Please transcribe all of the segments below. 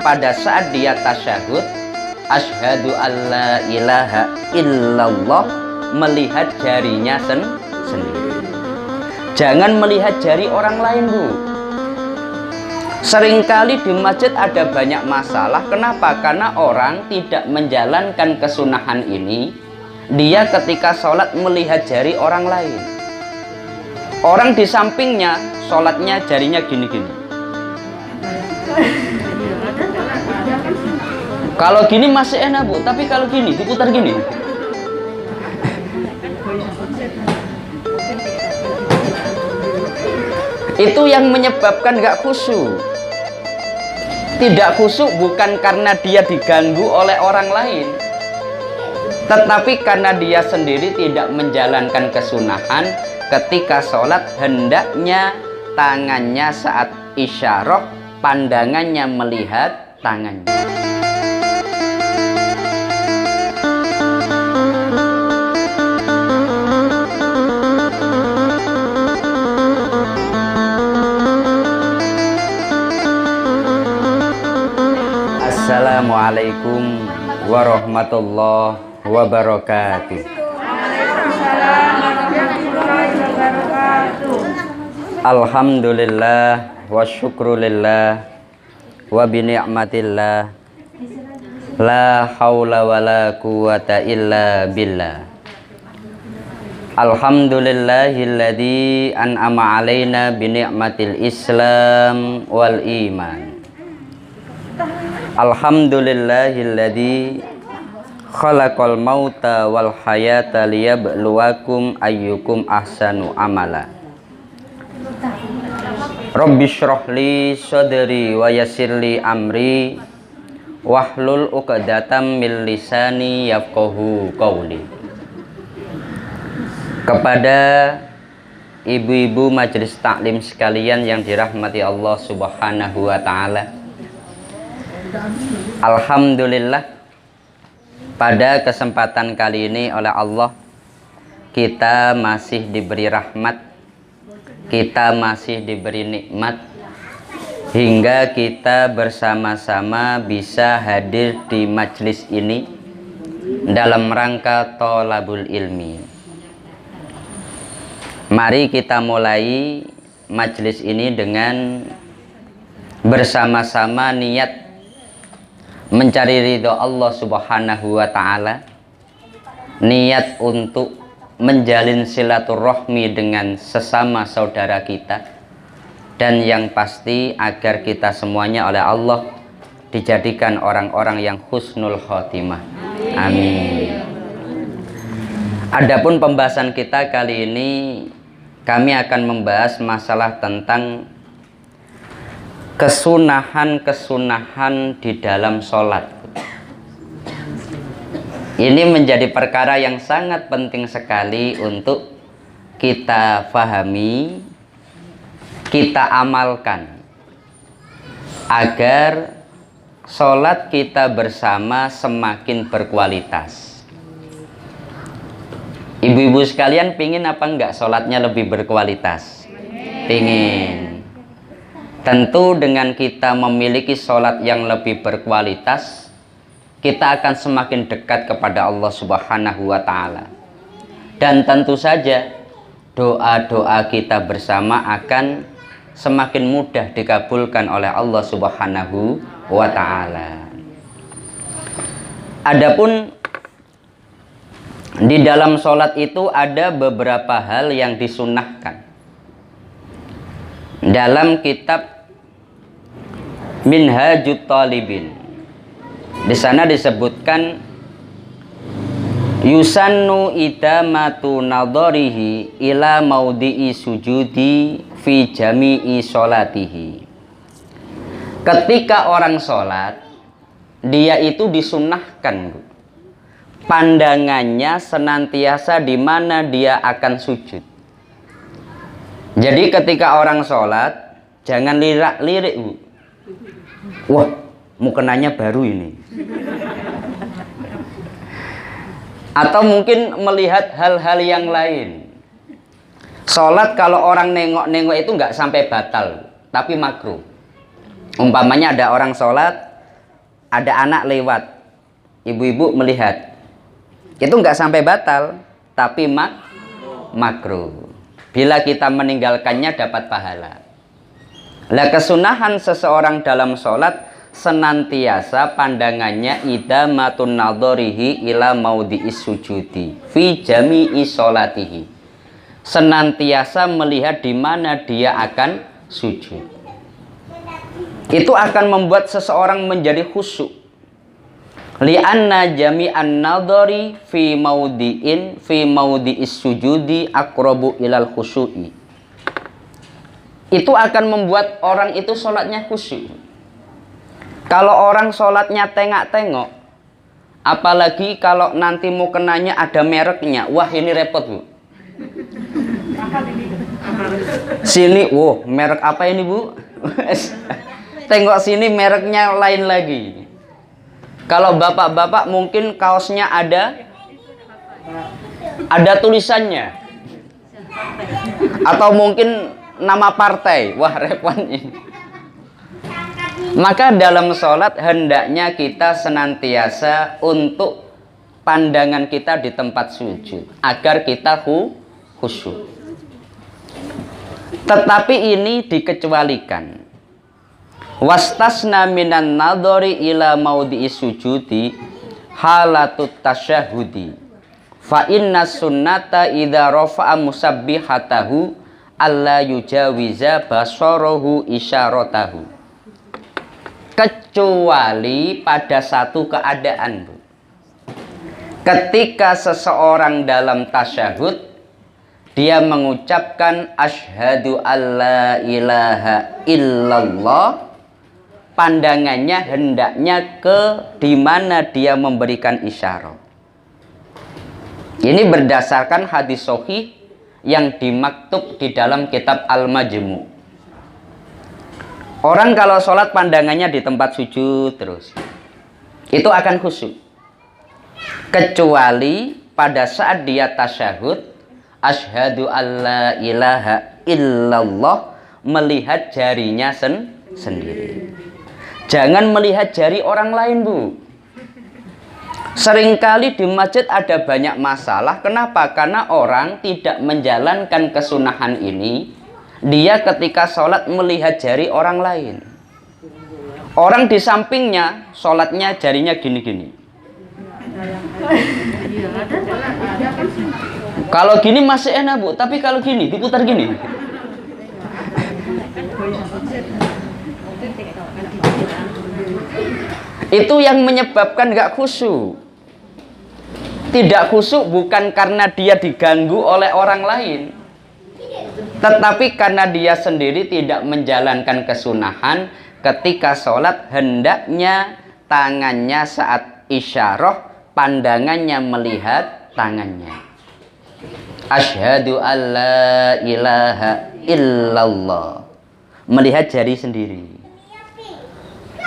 pada saat dia tasyahud, asyhadu alla ilaha illallah, melihat jarinya sendiri. Jangan melihat jari orang lain, Bu. Seringkali di masjid ada banyak masalah. Kenapa? Karena orang tidak menjalankan kesunahan ini. Dia ketika sholat melihat jari orang lain. Orang di sampingnya sholatnya jarinya gini-gini. Kalau gini masih enak, Bu, tapi kalau gini diputar gini. Itu yang menyebabkan gak khusyuk. Tidak khusyuk bukan karena dia diganggu oleh orang lain, tetapi karena dia sendiri tidak menjalankan kesunahan. Ketika sholat hendaknya tangannya saat isyarah, pandangannya melihat tangannya. Assalamualaikum warahmatullahi wabarakatuh. Alhamdulillah wa syukrulillah wa bini'matillah, la hawla wa la quwata illa billah. Alhamdulillahilladzi an'ama alaina bini'matil islam wal iman. Alhamdulillahilladzi khalaqal mauta wal hayata liyabluwakum ayyukum ahsanu amala. Rabbi shrah li sadri wa yassir li amri wahlul 'uqdatam min lisani yafqahu qawli. Kepada ibu-ibu majelis taklim sekalian yang dirahmati Allah Subhanahu wa taala, alhamdulillah, pada kesempatan kali ini oleh Allah kita masih diberi rahmat, kita masih diberi nikmat, hingga kita bersama-sama bisa hadir di majelis ini dalam rangka thalabul ilmi. Mari kita mulai majelis ini dengan bersama-sama niat mencari ridho Allah Subhanahu wa ta'ala, niat untuk menjalin silaturahmi dengan sesama saudara kita, dan yang pasti agar kita semuanya oleh Allah dijadikan orang-orang yang husnul khotimah. Amin. Adapun pembahasan kita kali ini, kami akan membahas masalah tentang kesunahan-kesunahan di dalam sholat. Ini menjadi perkara yang sangat penting sekali untuk kita fahami, kita amalkan, agar sholat kita bersama semakin berkualitas. Ibu-ibu sekalian, pingin apa enggak sholatnya lebih berkualitas? Pingin. Tentu dengan kita memiliki sholat yang lebih berkualitas, kita akan semakin dekat kepada Allah Subhanahu wa ta'ala. Dan tentu saja doa-doa kita bersama akan semakin mudah dikabulkan oleh Allah Subhanahu wa ta'ala. Adapun di dalam sholat itu ada beberapa hal yang disunahkan. Dalam kitab Minhajut Talibin, di sana disebutkan yusannu idamatu nadharihi ila maudhi'i sujudi fi jami'i sholatihi. Ketika orang sholat, dia itu disunnahkan pandangannya senantiasa di mana dia akan sujud. Jadi ketika orang sholat, jangan lirik-lirik, Bu. Wah, mukenanya baru ini. Atau mungkin melihat hal-hal yang lain. Sholat kalau orang nengok-nengok itu nggak sampai batal, tapi makruh. Umpamanya ada orang sholat, ada anak lewat, ibu-ibu melihat, itu nggak sampai batal, tapi makruh. Bila kita meninggalkannya dapat pahala. Lah kesunahan seseorang dalam sholat senantiasa pandangannya idamatun nadharihi ila maudhi'is sujudi fi jami'i sholatihi. Senantiasa melihat di mana dia akan sujud. Itu akan membuat seseorang menjadi khusyuk. Li'anna jami'an nadhari fi maudhi'is sujudi aqrabu ilal khusyu'i. Itu akan membuat orang itu sholatnya khusyuk. Kalau orang sholatnya tengok-tengok, apalagi kalau nanti mau kenanya ada mereknya, wah ini repot bu. Sini, wow merek apa ini bu? Tengok sini mereknya lain lagi. Kalau bapak-bapak mungkin kaosnya ada tulisannya, atau mungkin nama partai, wah repot ini. Maka dalam sholat hendaknya kita senantiasa untuk pandangan kita di tempat sujud agar kita khusyuk. Tetapi ini dikecualikan. Wastasna minan nadhari ila maudhi'is sujudi halatut tasyahudi. Fa inna sunnata idza rafa'a musabbihatahu alla yujawiza basarahu isyaratahu. Kecuali pada satu keadaan, Bu. Ketika seseorang dalam tasyahud dia mengucapkan asyhadu alla ilaha illallah, pandangannya hendaknya ke di mana dia memberikan isyarat. Ini berdasarkan hadis sahih yang dimaktub di dalam kitab Al-Majmu'. Orang kalau sholat pandangannya di tempat sujud terus, itu akan khusyuk. Kecuali pada saat dia tasyahud, asyhadu alla ilaha illallah, melihat jarinya sendiri. Jangan melihat jari orang lain, Bu. Seringkali di masjid ada banyak masalah. Kenapa? Karena orang tidak menjalankan kesunahan ini. Dia ketika sholat melihat jari orang lain. Orang di sampingnya sholatnya jarinya gini-gini. Kalau gini masih enak Bu, tapi kalau gini diputar gini. Itu yang menyebabkan gak khusyuk. Tidak khusyuk bukan karena dia diganggu oleh orang lain, tetapi karena dia sendiri tidak menjalankan kesunahan. Ketika sholat hendaknya tangannya saat isyarah, pandangannya melihat tangannya. Asyhadu alla ilaha illallah, melihat jari sendiri.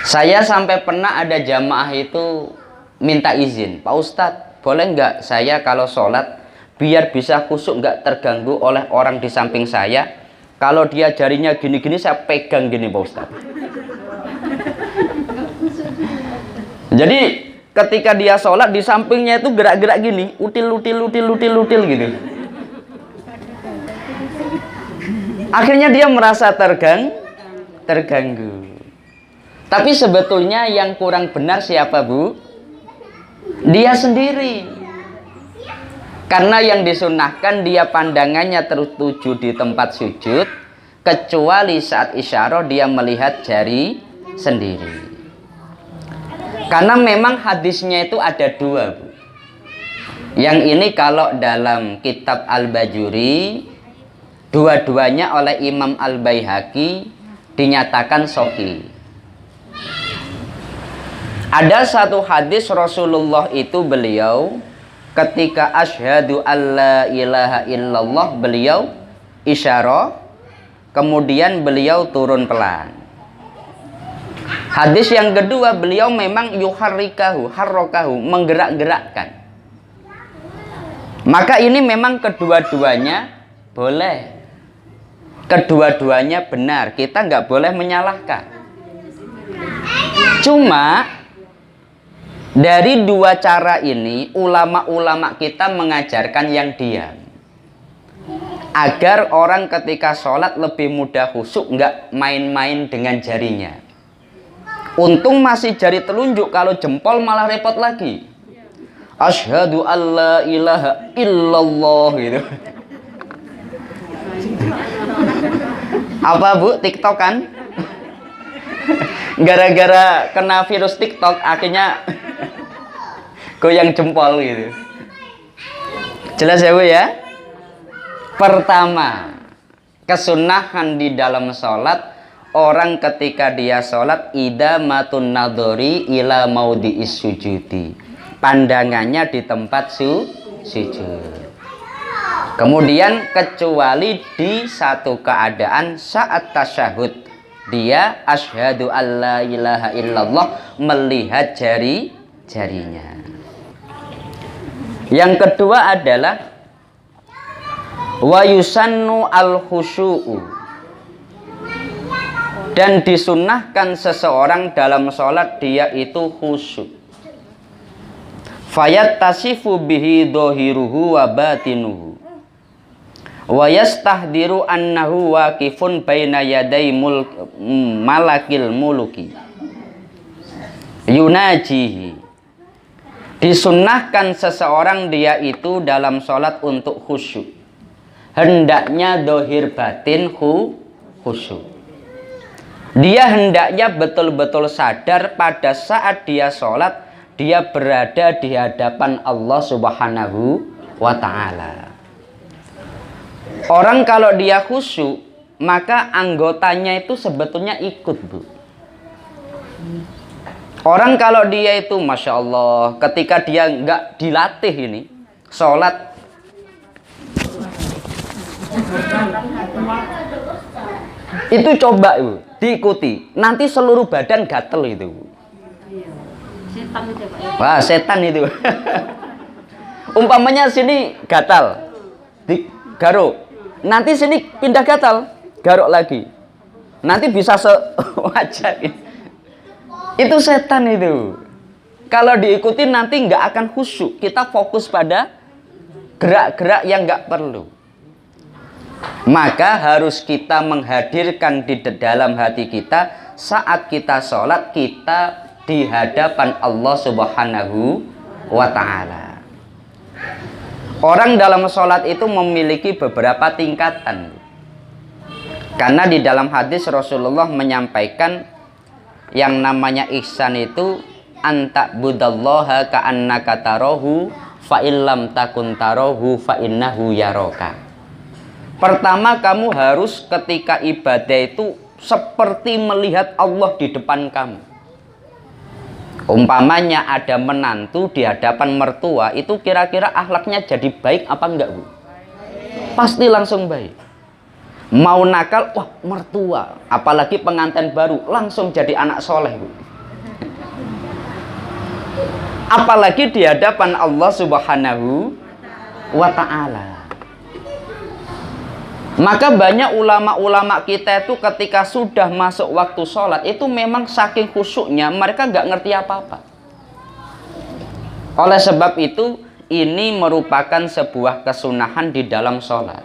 Saya sampai pernah ada jamaah itu minta izin, Pak Ustadz boleh nggak saya kalau sholat biar bisa khusyuk nggak terganggu oleh orang di samping saya, kalau dia jarinya gini-gini saya pegang gini Pak Ustadz. Jadi ketika dia sholat di sampingnya itu gerak-gerak gini, util gitu. Akhirnya dia merasa terganggu. Tapi sebetulnya yang kurang benar siapa Bu? Dia sendiri. Karena yang disunahkan dia pandangannya tertuju di tempat sujud, kecuali saat isyarah dia melihat jari sendiri. Karena memang hadisnya itu ada dua Bu. Yang ini kalau dalam kitab Al-Bajuri, dua-duanya oleh Imam Al-Baihaqi dinyatakan sahih. Ada satu hadis Rasulullah itu beliau ketika asyhadu alla ilaha illallah beliau isyarah, kemudian beliau turun pelan. Hadis yang kedua beliau memang yuharrikahu, harrokahu, menggerak-gerakkan. Maka ini memang kedua-duanya boleh. Kedua-duanya benar, kita nggak boleh menyalahkan. Cuma Dari dua cara ini, ulama-ulama kita mengajarkan yang diam. Agar orang ketika sholat lebih mudah khusyuk, nggak main-main dengan jarinya. Untung masih jari telunjuk, kalau jempol malah repot lagi. Asyhadu alla ilaha illallah gitu. Apa Bu, TikTok kan? Gara-gara kena virus TikTok akhirnya goyang jempol gitu. Jelas ya Bu ya? Pertama, kesunahan di dalam sholat, orang ketika dia sholat idamatun nadhori ila maudhi'is sujudi, pandangannya di tempat sujud. Kemudian kecuali di satu keadaan saat tasyahud, dia asyhadu alla ilaha illallah, melihat jarinya. Yang kedua adalah wa yusannu al-khusyu'u, dan disunnahkan seseorang dalam sholat dia itu khusyuk. Fayattasifu bihi dhahiruhu wa batinuhu wa yastahdiru annahu waqifun baina yaday malakil muluki yunajihi. Disunnahkan seseorang dia itu dalam sholat untuk khusyuk, hendaknya dohir batin khusyuk. Dia hendaknya betul-betul sadar pada saat dia sholat, dia berada di hadapan Allah Subhanahu wa ta'ala. Orang kalau dia khusyuk, maka anggotanya itu sebetulnya ikut Bu. Orang kalau dia itu Masya Allah, ketika dia nggak dilatih ini sholat, itu coba Ibu, diikuti, nanti seluruh badan gatel itu. Setan itu Pak ya. Wah, setan itu. Umpamanya sini gatal, digaruk, nanti sini pindah gatal, garuk lagi, nanti bisa sewajah. Itu setan itu. Kalau diikuti nanti nggak akan khusyuk, kita fokus pada gerak-gerak yang nggak perlu. Maka harus kita menghadirkan di dalam hati kita saat kita sholat, kita di hadapan Allah Subhanahu wa ta'ala. Orang dalam sholat itu memiliki beberapa tingkatan. Karena di dalam hadis Rasulullah menyampaikan yang namanya ihsan itu anta budallaha ka'annaka tarahu fa illam takun tarahu fa innahu yaraka. Pertama, kamu harus ketika ibadah itu seperti melihat Allah di depan kamu. Umpamanya ada menantu di hadapan mertua, itu kira-kira akhlaknya jadi baik apa enggak Bu? Pasti langsung baik. Mau nakal, wah mertua, apalagi pengantin baru, langsung jadi anak soleh Bu. Apalagi di hadapan Allah Subhanahu wa ta'ala. Maka banyak ulama-ulama kita itu ketika sudah masuk waktu sholat, itu memang saking khusyuknya mereka nggak ngerti apa-apa. Oleh sebab itu, ini merupakan sebuah kesunahan di dalam sholat.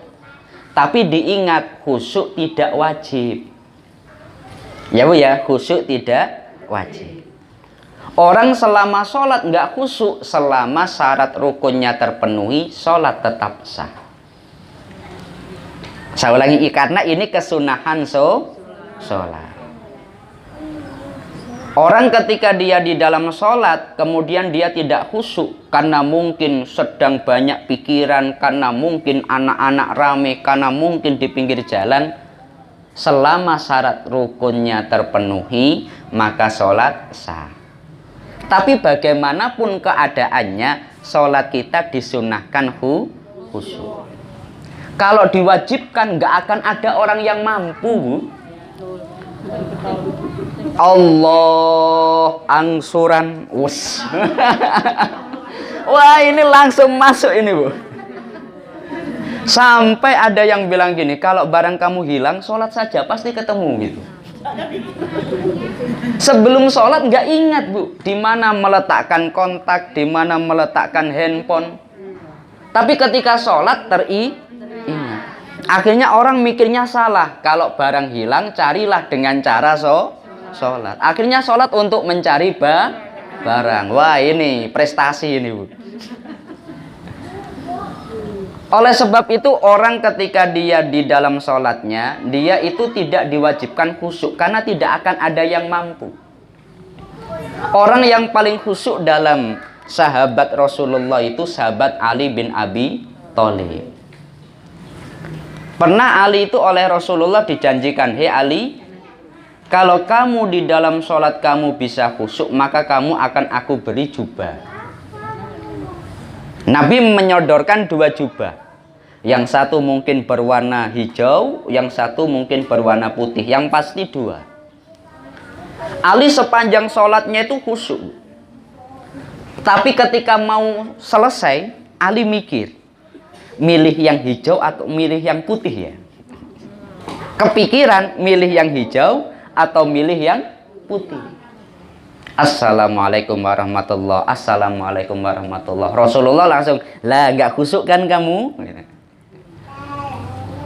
Tapi diingat, khusyuk tidak wajib. Ya Bu ya, khusyuk tidak wajib. Orang selama sholat nggak khusyuk, selama syarat rukunnya terpenuhi, sholat tetap sah. Saya ulangi, karena ini kesunahan sholat. Orang ketika dia di dalam sholat, kemudian dia tidak khusyuk, karena mungkin sedang banyak pikiran, karena mungkin anak-anak rame, karena mungkin di pinggir jalan, selama syarat rukunnya terpenuhi, maka sholat sah. Tapi bagaimanapun keadaannya, sholat kita disunahkan khusyuk. Kalau diwajibkan, nggak akan ada orang yang mampu Bu. Allah angsuran wus. Wah, ini langsung masuk ini Bu. Sampai ada yang bilang gini, kalau barang kamu hilang, sholat saja pasti ketemu gitu. Sebelum sholat nggak ingat Bu, di mana meletakkan kontak, di mana meletakkan handphone. Tapi ketika sholat ingat. Akhirnya orang mikirnya salah. Kalau barang hilang, carilah dengan cara sholat. Akhirnya sholat untuk mencari barang. Wah, ini prestasi ini Bu. Oleh sebab itu orang ketika dia di dalam sholatnya, dia itu tidak diwajibkan khusyuk karena tidak akan ada yang mampu. Orang yang paling khusyuk dalam sahabat Rasulullah itu sahabat Ali bin Abi Thalib. Pernah Ali itu oleh Rasulullah dijanjikan, "Hei Ali, kalau kamu di dalam sholat kamu bisa khusyuk, maka kamu akan aku beri jubah." Nabi menyodorkan 2 jubah. Yang satu mungkin berwarna hijau, yang satu mungkin berwarna putih. Yang pasti 2. Ali sepanjang sholatnya itu khusyuk. Tapi ketika mau selesai, Ali mikir, milih yang hijau atau milih yang putih ya? Kepikiran milih yang hijau atau milih yang putih. Assalamualaikum warahmatullah. Assalamualaikum warahmatullah. Rasulullah langsung, "Lah gak khusyuk kan kamu?"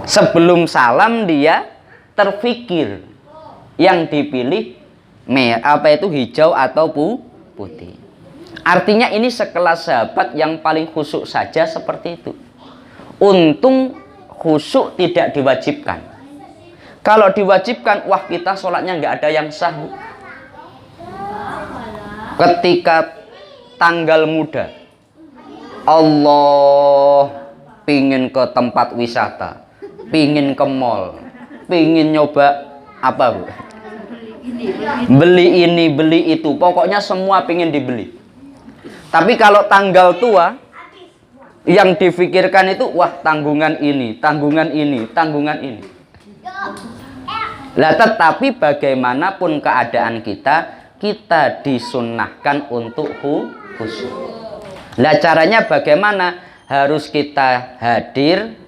Sebelum salam dia terfikir yang dipilih hijau atau putih. Artinya ini sekelas sahabat yang paling khusyuk saja seperti itu. Untung khusyuk tidak diwajibkan. Kalau diwajibkan, wah kita sholatnya nggak ada yang sah. Ketika tanggal muda, Allah pingin ke tempat wisata, pingin ke mall, pingin nyoba apa Bu? Beli ini, beli itu, pokoknya semua pingin dibeli. Tapi kalau tanggal tua, yang difikirkan itu, wah tanggungan ini, tanggungan ini, tanggungan ini. Lah tetapi bagaimanapun keadaan kita disunnahkan untuk khusyuk. Lah caranya bagaimana? Harus kita hadir,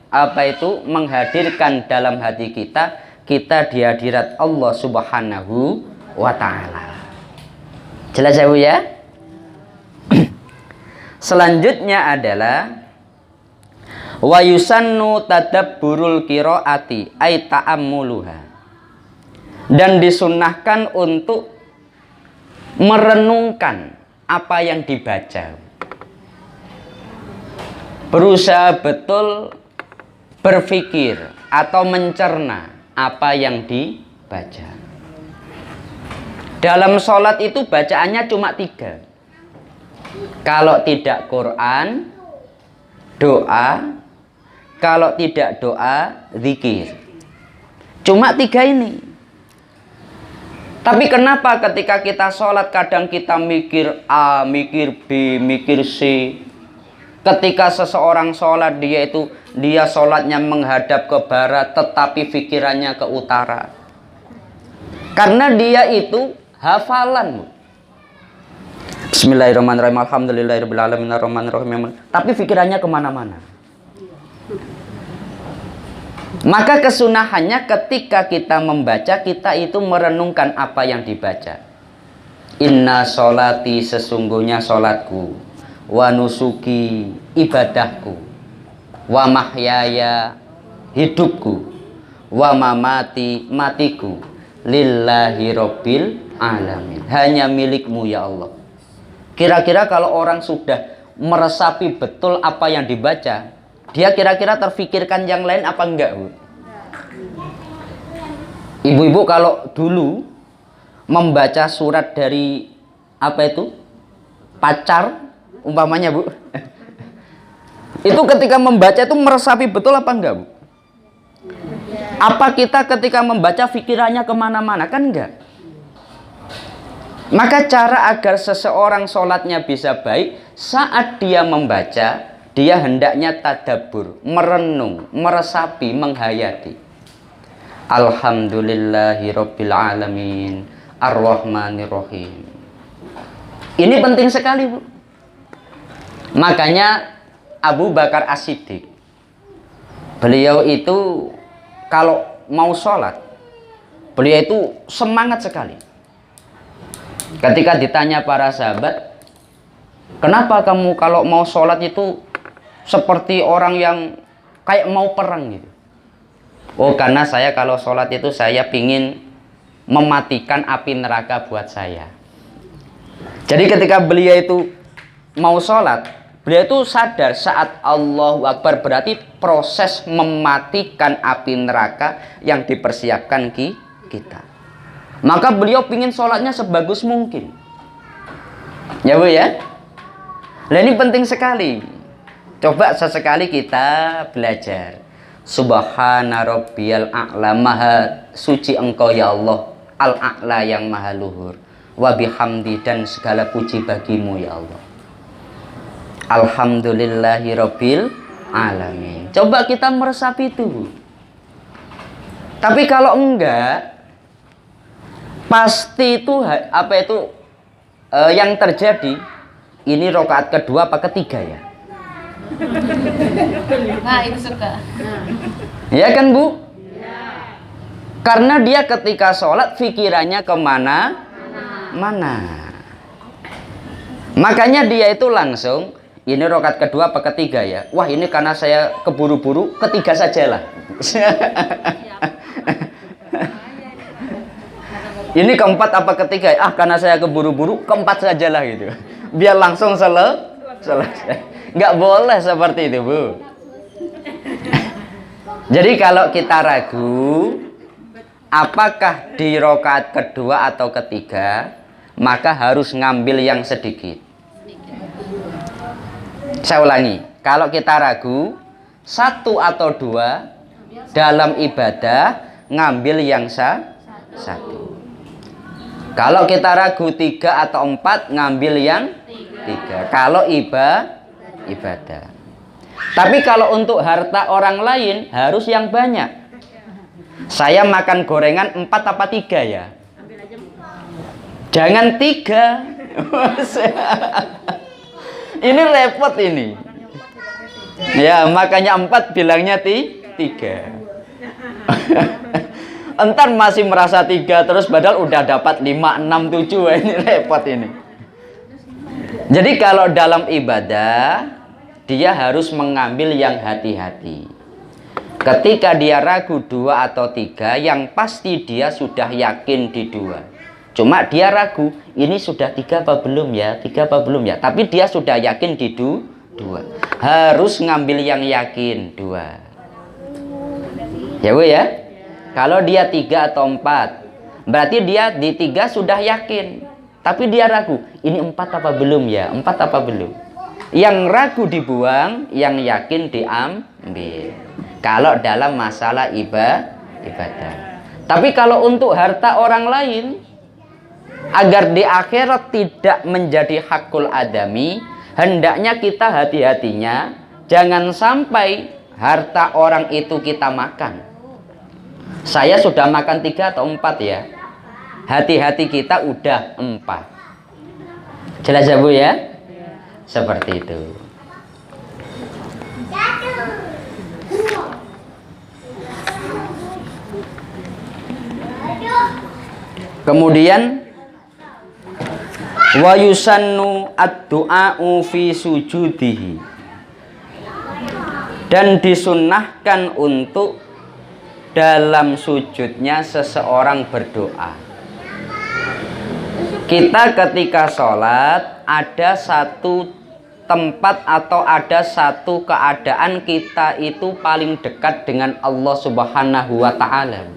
menghadirkan dalam hati kita di hadirat Allah Subhanahu wa Ta'ala. Jelas ya Bu ya? Selanjutnya adalah wa yusannu tadabburul qiraati ay ta'ammuluha. Dan disunnahkan untuk merenungkan apa yang dibaca. Berusaha betul berpikir atau mencerna apa yang dibaca. Dalam sholat itu bacaannya cuma 3. Kalau tidak Quran, doa. Kalau tidak doa, zikir. Cuma 3 ini. Tapi kenapa ketika kita sholat kadang kita mikir A, mikir B, mikir C. Ketika seseorang sholat dia sholatnya menghadap ke barat tetapi pikirannya ke utara. Karena dia itu hafalan. Bismillahirrahmanirrahim. Alhamdulillahirabbil alamin arrahmanirrahim. Tapi pikirannya kemana-mana. Maka kesunahannya ketika kita membaca, kita itu merenungkan apa yang dibaca. Inna sholati, sesungguhnya sholatku, wa nusuki, ibadahku, wa mahyaya, hidupku, wa mamati, matiku, lillahi rabbil alamin. Hanya milikmu ya Allah. Kira-kira kalau orang sudah meresapi betul apa yang dibaca, dia kira-kira terfikirkan yang lain apa enggak Bu? Ibu-ibu kalau dulu membaca surat dari pacar umpamanya Bu, itu ketika membaca itu meresapi betul apa enggak Bu? Apa kita ketika membaca pikirannya kemana-mana? Kan enggak. Maka cara agar seseorang sholatnya bisa baik, saat dia membaca, dia hendaknya tadabbur, merenung, meresapi, menghayati. Alhamdulillahi rabbil alamin, ar-rahmanirrahim. Ini penting sekali Bu. Makanya Abu Bakar As-Siddiq, beliau itu kalau mau sholat, Beliau itu semangat sekali. Ketika ditanya para sahabat, kenapa kamu kalau mau sholat itu seperti orang yang kayak mau perang gitu? Oh, karena saya kalau sholat itu saya pingin mematikan api neraka buat saya. Jadi ketika beliau itu mau sholat, beliau itu sadar saat Allahu Akbar berarti proses mematikan api neraka yang dipersiapkan kita. Maka beliau pingin sholatnya sebagus mungkin. Ya Bu ya. Nah ini penting sekali. Coba sesekali kita belajar. Subhana rabbiyal a'la, maha suci engkau ya Allah, al-a'la yang maha luhur, wa bihamdi, dan segala puji bagimu ya Allah. Alhamdulillahi rabbil alamin. Coba kita meresapi itu. Tapi kalau enggak, pasti itu yang terjadi ini rakaat kedua apa ketiga ya? Nah, itu suka. Ya kan Bu? Ya. Karena dia ketika sholat pikirannya kemana? Mana? Makanya dia itu langsung, ini rakaat kedua apa ketiga ya? Wah ini karena saya keburu-buru, ketiga sajalah. Ini keempat apa ketiga? Ah karena saya keburu-buru, keempat sajalah gitu. Biar langsung selesai. Nggak boleh seperti itu Bu. Jadi kalau kita ragu apakah di rakaat kedua atau ketiga, maka harus ngambil yang sedikit. Saya ulangi, kalau kita ragu satu atau dua dalam ibadah, ngambil yang satu. Kalau kita ragu 3 atau 4, ngambil yang 3. Kalau ibadah. Tapi kalau untuk harta orang lain harus yang banyak. Saya makan gorengan 4 apa 3 ya? Jangan 3. Ini repot ini. Ya makanya 4 bilangnya 3. Entar masih merasa 3 terus padahal udah dapat 5, 6, 7. Ini repot ini. Jadi kalau dalam ibadah dia harus mengambil yang hati-hati. Ketika dia ragu 2 atau 3, yang pasti dia sudah yakin di 2. Cuma dia ragu, ini sudah 3 apa belum ya? 3 apa belum ya? Tapi dia sudah yakin di 2. Harus ngambil yang yakin 2. Ya Bu ya? Kalau dia 3 atau 4, berarti dia di 3 sudah yakin. Tapi dia ragu, ini 4 apa belum ya? 4 apa belum? Yang ragu dibuang, yang yakin diambil. Kalau dalam masalah ibadah. Tapi kalau untuk harta orang lain, agar di akhirat tidak menjadi hakul adami, hendaknya kita hati-hatinya, jangan sampai harta orang itu kita makan. Saya sudah makan 3 atau 4 ya. Hati-hati kita udah 4. Jelas ya Bu ya? Seperti itu. Kemudian wa yusannu ad-du'a'u fi sujudihi, dan disunnahkan untuk dalam sujudnya seseorang berdoa. Kita ketika sholat ada satu tempat atau ada satu keadaan kita itu paling dekat dengan Allah Subhanahu wa ta'ala.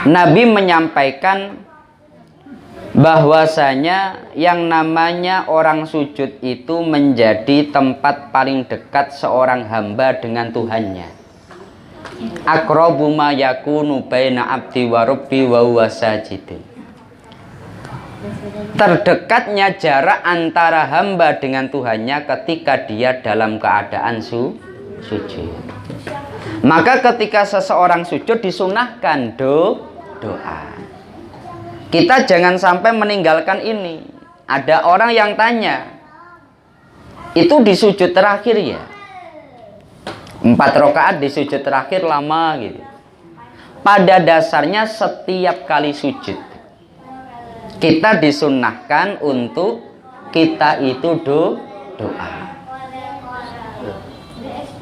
Nabi menyampaikan bahwasanya yang namanya orang sujud itu menjadi tempat paling dekat seorang hamba dengan Tuhannya. Aqrabu ma yakunu baina abdi wa rabbi wa huwa sajidun. Terdekatnya jarak antara hamba dengan Tuhannya ketika dia dalam keadaan sujud. Maka ketika seseorang sujud disunahkan doa. Kita jangan sampai meninggalkan ini. Ada orang yang tanya, itu di sujud terakhir ya? 4 rakaat di sujud terakhir lama gitu. pada dasarnya setiap kali sujud kita disunnahkan untuk kita itu doa.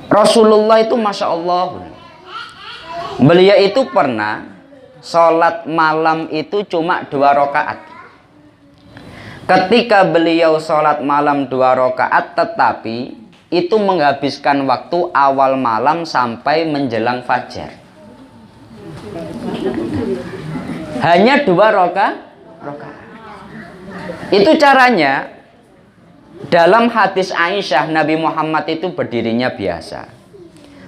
Rasulullah itu Masya Allah, beliau itu pernah sholat malam itu cuma 2 rakaat. Ketika beliau sholat malam 2 rakaat, tetapi itu menghabiskan waktu awal malam sampai menjelang fajar. Hanya 2 rakaat. Itu caranya. Dalam hadis Aisyah, Nabi Muhammad itu berdirinya biasa,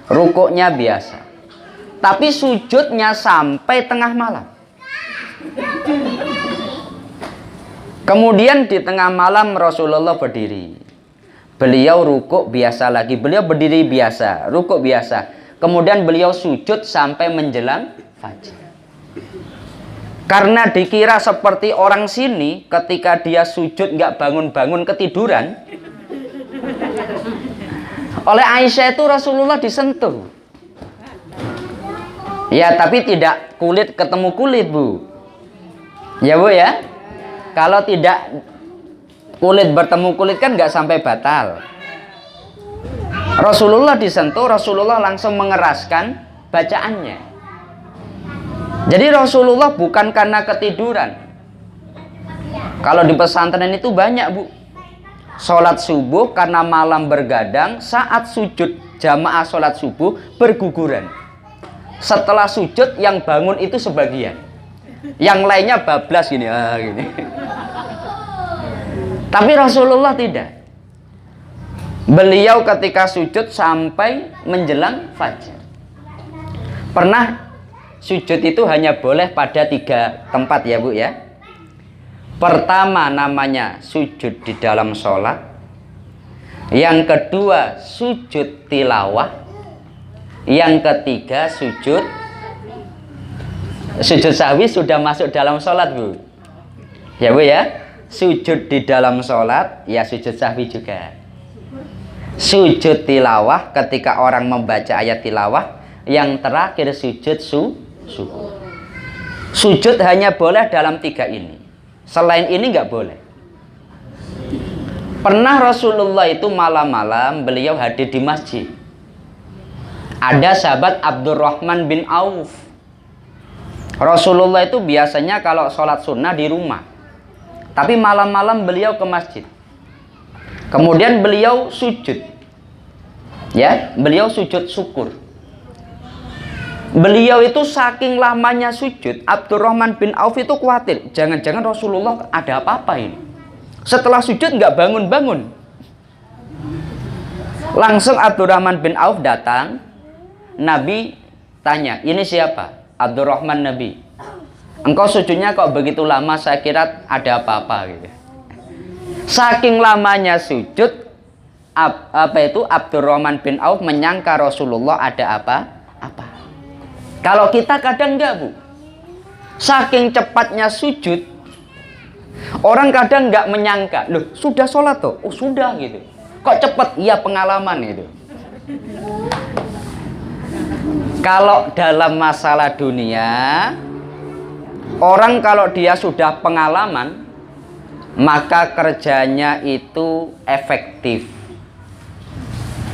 rukuknya biasa, tapi sujudnya sampai tengah malam. Kemudian di tengah malam Rasulullah berdiri, beliau rukuk biasa lagi, beliau berdiri biasa, rukuk biasa, kemudian beliau sujud sampai menjelang fajar. Karena dikira seperti orang sini, ketika dia sujud nggak bangun-bangun, ketiduran. Oleh Aisyah itu Rasulullah disentuh. Ya, tapi tidak kulit ketemu kulit, Bu. Ya, Bu ya. Kalau tidak kulit bertemu kulit kan nggak sampai batal. Rasulullah disentuh, Rasulullah langsung mengeraskan bacaannya. Jadi Rasulullah bukan karena ketiduran. Kalau di pesantren itu banyak, Bu. Sholat subuh karena malam bergadang, saat sujud jamaah sholat subuh berguguran. Setelah sujud yang bangun itu sebagian, yang lainnya bablas gini, gini. Tapi Rasulullah tidak. Beliau ketika sujud sampai menjelang fajar. Pernah sujud itu hanya boleh pada 3 tempat ya, Bu ya. Pertama namanya sujud di dalam sholat. Yang kedua sujud tilawah. Yang ketiga sujud sahwi sudah masuk dalam sholat, Bu. Ya, Bu ya. Sujud di dalam sholat, ya sujud sahwi juga. Sujud tilawah ketika orang membaca ayat tilawah. Yang terakhir sujud syukur. Sujud hanya boleh dalam 3 ini. Selain ini nggak boleh. Pernah Rasulullah itu malam-malam beliau hadir di masjid. Ada sahabat Abdurrahman bin Auf. Rasulullah itu biasanya kalau sholat sunnah di rumah, tapi malam-malam beliau ke masjid. Kemudian beliau sujud. Ya, beliau sujud syukur. Beliau itu saking lamanya sujud, Abdurrahman bin Auf itu khawatir, jangan-jangan Rasulullah ada apa-apa ini. Setelah sujud nggak bangun-bangun. Langsung Abdurrahman bin Auf datang, Nabi tanya, ini siapa? Abdurrahman, Nabi. Engkau sujudnya kok begitu lama, saya kira ada apa-apa gitu. Saking lamanya sujud, Abdurrahman bin Auf menyangka Rasulullah ada apa-apa. Kalau kita kadang enggak, Bu. Saking cepatnya sujud, orang kadang enggak menyangka. Loh, sudah sholat tuh? Oh, sudah gitu. Kok cepet? Iya, pengalaman gitu. Kalau dalam masalah dunia, orang kalau dia sudah pengalaman, maka kerjanya itu efektif.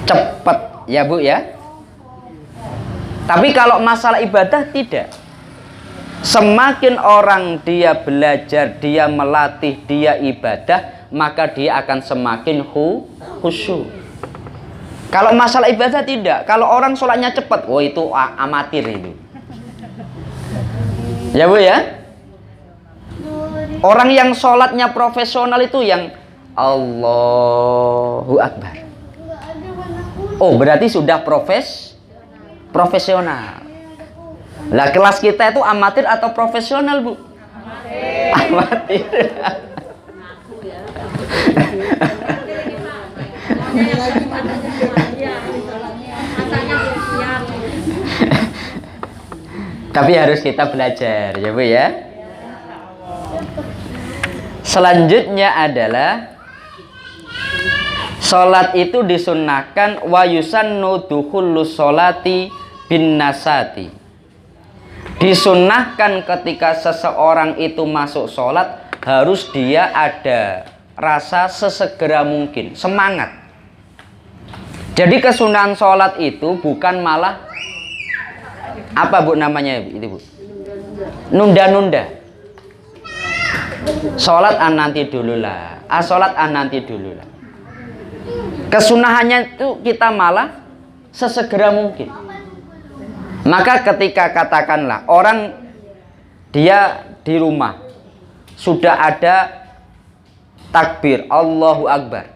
Cepat, ya, Bu ya. Tapi kalau masalah ibadah tidak. Semakin orang dia belajar, dia melatih, dia ibadah, maka dia akan semakin khusyuk. Kalau masalah ibadah tidak. Kalau orang sholatnya cepat, oh itu amatir itu. Ya, Bu ya. Orang yang sholatnya profesional itu yang Allahu Akbar. Oh, berarti sudah profesional. Lah, kelas kita itu amatir atau profesional, Bu? Amatir. Tapi harus kita belajar, ya, Bu ya. Selanjutnya adalah sholat itu disunnahkan wa yusannu dukhulus sholati bin nasati. Disunnahkan ketika seseorang itu masuk sholat, harus dia ada rasa sesegera mungkin, semangat. Jadi kesunahan sholat itu bukan malah apa Bu namanya itu Bu? Nunda-nunda. Sholat nanti dulu lah. Sholat nanti dulu lah. Kesunahannya itu kita malah sesegera mungkin. Maka ketika katakanlah orang dia di rumah sudah ada takbir Allahu Akbar,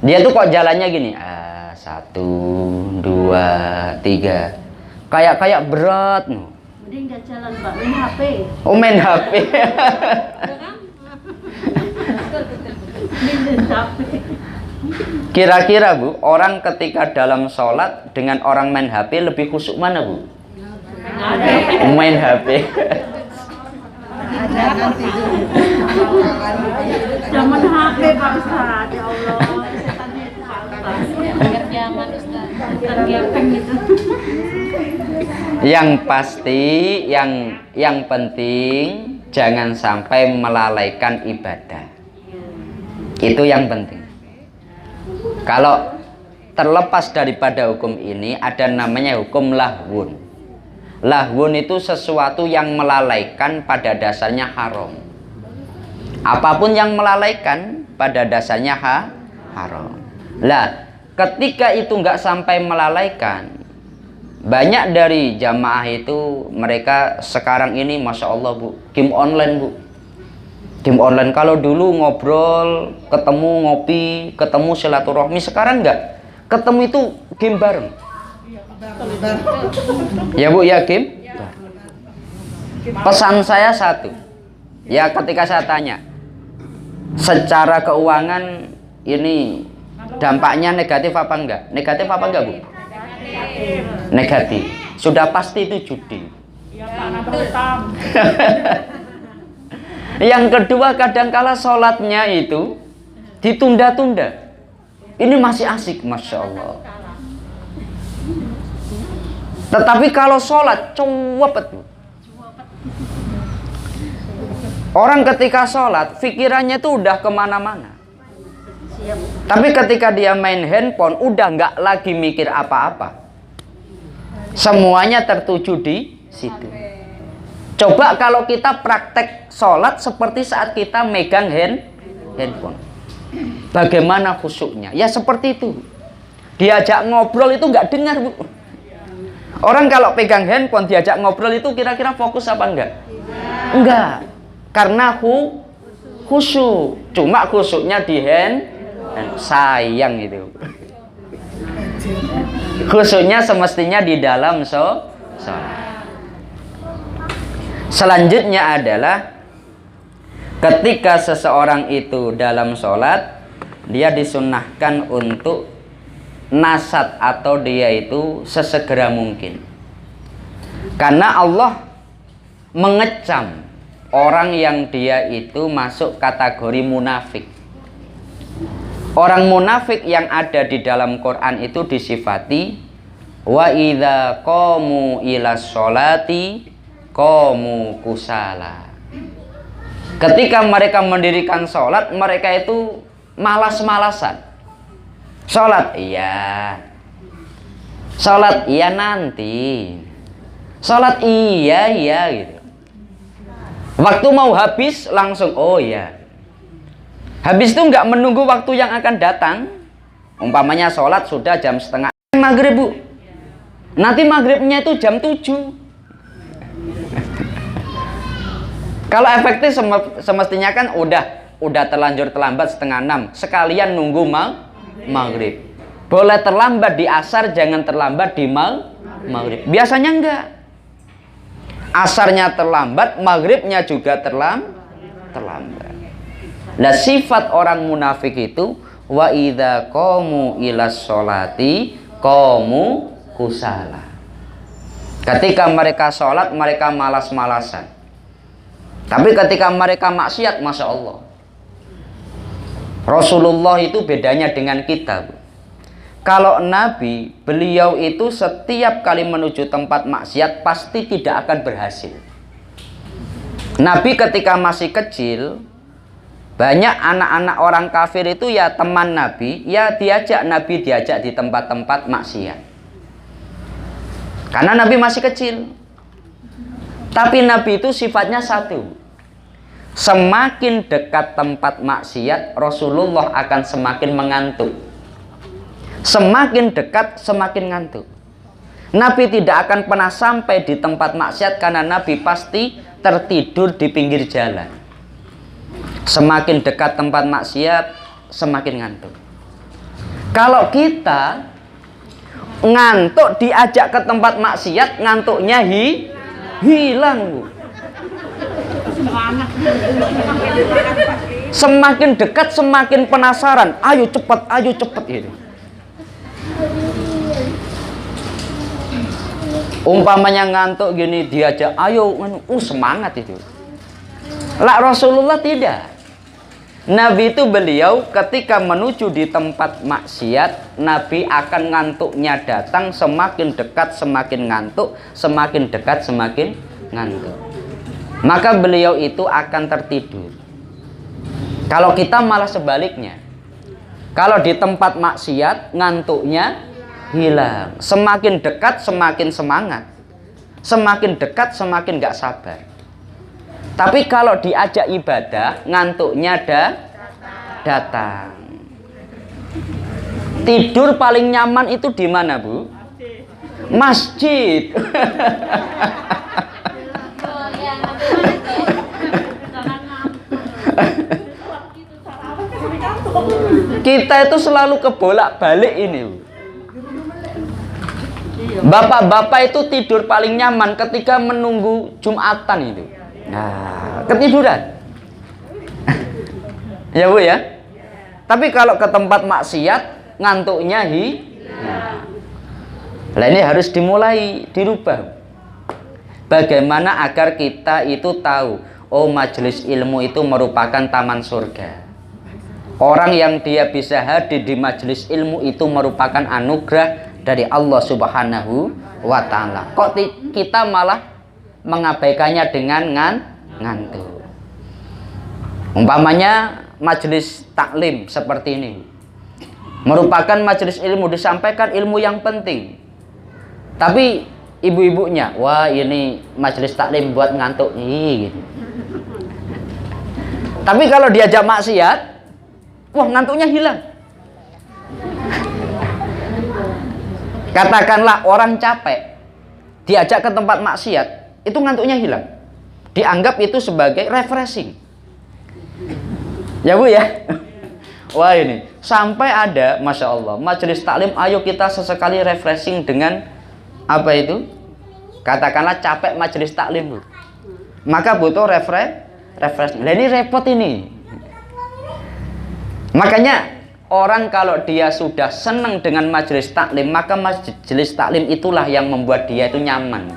dia tuh kok jalannya gini, 1, 2, 3, kayak berat. Mending nggak jalan Pak, main HP. Oh main HP. Main HP. Kira-kira Bu, orang ketika dalam sholat dengan orang main HP lebih khusyuk mana Bu? Main HP. Zaman HP Pak Ustaz, ya Allah. Kiamat Ustaz. Gitu. Yang pasti, yang penting jangan sampai melalaikan ibadah. Itu yang penting. Kalau terlepas daripada hukum ini, ada namanya hukum lahwun. Lahwun itu sesuatu yang melalaikan pada dasarnya haram. Apapun yang melalaikan pada dasarnya haram. Lah, ketika itu nggak sampai melalaikan, banyak dari jamaah itu mereka sekarang ini Masya Allah Bu, game online Bu. Game online, kalau dulu ngobrol, ketemu ngopi, ketemu silaturahmi, sekarang enggak. Ketemu itu game bareng. Ya Bu, ya game. Pesan saya satu. Ya ketika saya tanya, secara keuangan ini dampaknya negatif apa enggak? Negatif apa enggak Bu? Negatif. Sudah pasti itu judi. Yang kedua, kadangkala sholatnya itu ditunda-tunda. Ini masih asik, Masya Allah. Tetapi kalau sholat, cuwepet. Orang ketika sholat, pikirannya tuh udah kemana-mana. Tapi ketika dia main handphone, udah nggak lagi mikir apa-apa. Semuanya tertuju di situ. Coba kalau kita praktek sholat seperti saat kita megang handphone. Bagaimana khusyuknya? Ya seperti itu. Diajak ngobrol itu nggak dengar Bu. Orang kalau pegang handphone diajak ngobrol itu kira-kira fokus apa enggak? Enggak. Karena khusyuk. Cuma khusyuknya di handphone. Sayang itu. Khusyuknya semestinya di dalam sholat. Selanjutnya adalah ketika seseorang itu dalam sholat, dia disunnahkan untuk nasat atau dia itu sesegera mungkin. Karena Allah mengecam orang yang dia itu masuk kategori munafik. Orang munafik yang ada di dalam Quran itu disifati wa idza qamu ila sholati qamu kusala. Ketika mereka mendirikan sholat, mereka itu malas-malasan. Sholat iya, sholat iya nanti, sholat iya gitu. Waktu mau habis langsung oh iya. Habis itu nggak menunggu waktu yang akan datang. Umpamanya sholat sudah jam setengah maghrib Bu, nanti maghribnya itu jam 7. Kalau efektif semestinya kan udah terlanjur terlambat setengah 6, sekalian nunggu maghrib. Boleh terlambat di asar, jangan terlambat di maghrib. Biasanya enggak. Asarnya terlambat, maghribnya juga terlambat. Nah, sifat orang munafik itu wa idza qamu ilas sholati qamu kusala. Ketika mereka sholat, mereka malas-malasan. Tapi ketika mereka maksiat, Masya Allah. Rasulullah itu bedanya dengan kita Bu. Kalau Nabi, beliau itu setiap kali menuju tempat maksiat pasti tidak akan berhasil. Nabi ketika masih kecil, banyak anak-anak orang kafir itu ya teman Nabi, ya Nabi diajak di tempat-tempat maksiat. Karena Nabi masih kecil. Tapi Nabi itu sifatnya satu. Semakin dekat tempat maksiat, Rasulullah akan semakin mengantuk. Semakin dekat, semakin ngantuk. Nabi tidak akan pernah sampai di tempat maksiat karena Nabi pasti tertidur di pinggir jalan. Semakin dekat tempat maksiat, semakin ngantuk. Kalau kita ngantuk diajak ke tempat maksiat, ngantuknya hilang, Bu. Semakin dekat, semakin penasaran. Ayo cepet gitu. Umpamanya ngantuk gini diajak, ayo, semangat itu. Lah Rasulullah tidak. Nabi itu beliau ketika menuju di tempat maksiat, Nabi akan ngantuknya datang, semakin dekat semakin ngantuk, semakin dekat semakin ngantuk. Maka beliau itu akan tertidur. Kalau kita malah sebaliknya. Kalau di tempat maksiat ngantuknya hilang. Semakin dekat semakin semangat. Semakin dekat semakin gak sabar. Tapi kalau diajak ibadah, ngantuknya datang. Tidur paling nyaman itu di mana, Bu? Masjid. Kita itu selalu kebolak-balik ini, Bu. Bapak-bapak itu tidur paling nyaman ketika menunggu Jumatan itu. Nah, ketiduran. Ya, Bu ya. Tapi kalau ke tempat maksiat, ngantuknya Nah, ini harus dimulai dirubah. Bagaimana agar kita itu tahu, oh majelis ilmu itu merupakan taman surga. Orang yang dia bisa hadir di majelis ilmu itu merupakan anugerah dari Allah Subhanahu wa Ta'ala. Kok kita malah mengabaikannya dengan ngantuk? Umpamanya majelis taklim seperti ini, merupakan majelis ilmu, disampaikan ilmu yang penting. Tapi ibu-ibunya, wah ini majelis taklim buat ngantuk gitu. Tapi kalau diajak maksiat, wah ngantuknya hilang. Katakanlah orang capek diajak ke tempat maksiat, itu ngantuknya hilang. Dianggap itu sebagai refreshing. Ya, Bu ya. Wah ini sampai ada, Masya Allah, majelis taklim, ayo kita sesekali refreshing dengan apa itu? Katakanlah capek majelis taklim, Bu. Maka butuh refreshing. Nah, ini repot ini. Makanya orang kalau dia sudah senang dengan majelis taklim, maka majelis taklim itulah yang membuat dia itu nyaman.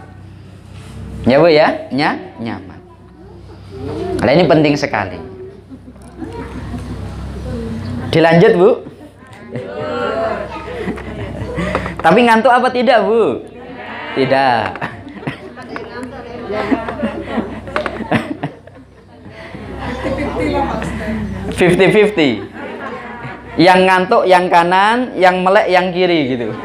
Ya, Bu ya, nyaman. Nah, ini penting sekali. Dilanjut, Bu. Tapi ngantuk apa tidak, Bu? Tidak. 50-50. Yang ngantuk yang kanan, yang melek yang kiri gitu.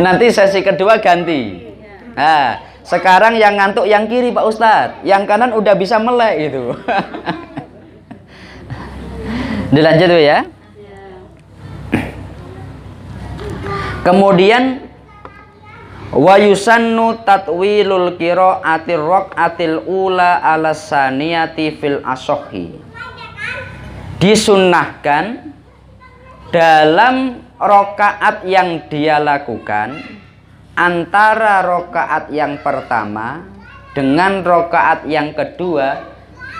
Nanti sesi kedua ganti. Nah, sekarang yang ngantuk yang kiri, Pak Ustadz. Yang kanan udah bisa melek gitu. Dilanjut, Bu ya. Kemudian wa yusannu tatwilul qiraatir raqatil ula ala saniyati fil ashohi. Disunnahkan dalam rokaat yang dia lakukan antara rokaat yang pertama dengan rokaat yang kedua,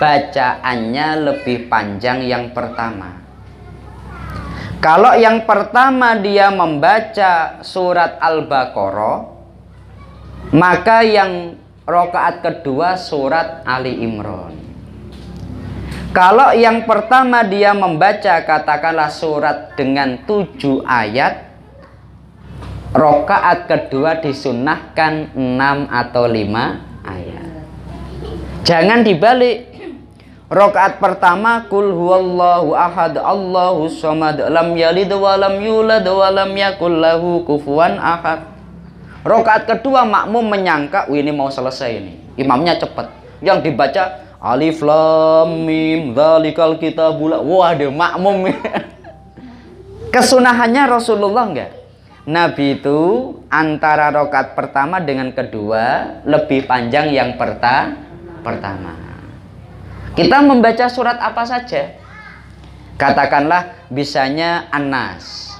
bacaannya lebih panjang yang pertama. Kalau yang pertama dia membaca surat Al-Baqarah, maka yang rokaat kedua surat Ali Imran. Kalau yang pertama dia membaca katakanlah surat dengan 7 ayat, rakaat kedua disunnahkan 6 atau 5 ayat. Jangan dibalik. Rakaat pertama kul huwallahu ahad Allahus samad lam yalid wa lam yulad wa lam yakul lahu kufuwan ahad. Rakaat kedua makmum menyangka, ini mau selesai ini. Imamnya cepat. Yang dibaca alif lam mim dzalikal kitabul. Waduh, makmum. Kesunahannya Rasulullah enggak? Nabi itu antara rakaat pertama dengan kedua lebih panjang yang pertama. Kita membaca surat apa saja. Katakanlah bisanya An-Nas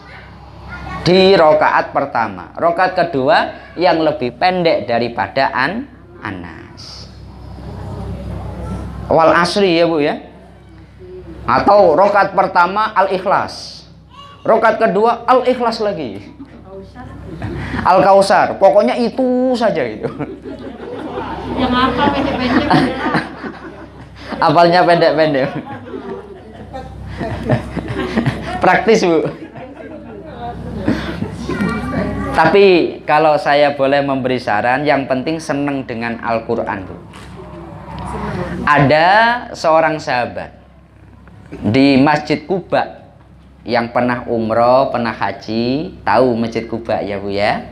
di rakaat pertama. Rakaat kedua yang lebih pendek daripada An-Nas. Wal asri ya Bu ya. Atau rakaat pertama Al-Ikhlas. Rakaat kedua Al-Ikhlas lagi. Al-Kausar. Pokoknya itu saja itu. Yang apa pendek-pendek? Apalnya pendek-pendek. Praktis Bu. Tapi kalau saya boleh memberi saran, yang penting senang dengan Al-Quran Bu. Ada seorang sahabat di Masjid Quba yang pernah umroh, pernah haji, tahu Masjid Quba ya Bu ya.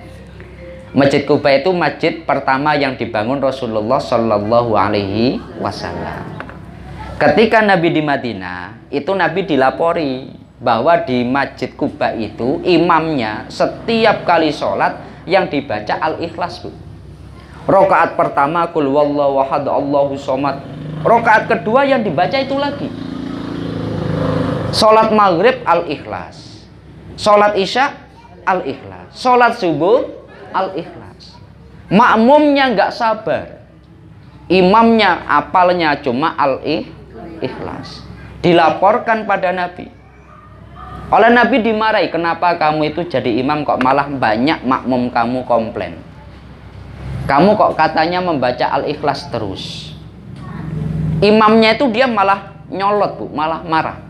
Masjid Quba itu masjid pertama yang dibangun Rasulullah Shallallahu Alaihi Wasallam. Ketika Nabi di Madinah, itu Nabi dilapori bahwa di Masjid Quba itu imamnya setiap kali sholat yang dibaca Al-Ikhlas Bu. Rakaat pertama kul wallahu ahad Allahus samad. Rakaat kedua yang dibaca itu lagi. Sholat maghrib Al-Ikhlas, sholat isya Al-Ikhlas, sholat subuh Al-Ikhlas. Makmumnya nggak sabar, imamnya apalnya cuma Al-Ikhlas. Dilaporkan pada Nabi. Oleh Nabi dimarahi, kenapa kamu itu jadi imam kok malah banyak makmum kamu komplain. Kamu kok katanya membaca Al-Ikhlas terus. Imamnya itu dia malah nyolot Bu, malah marah.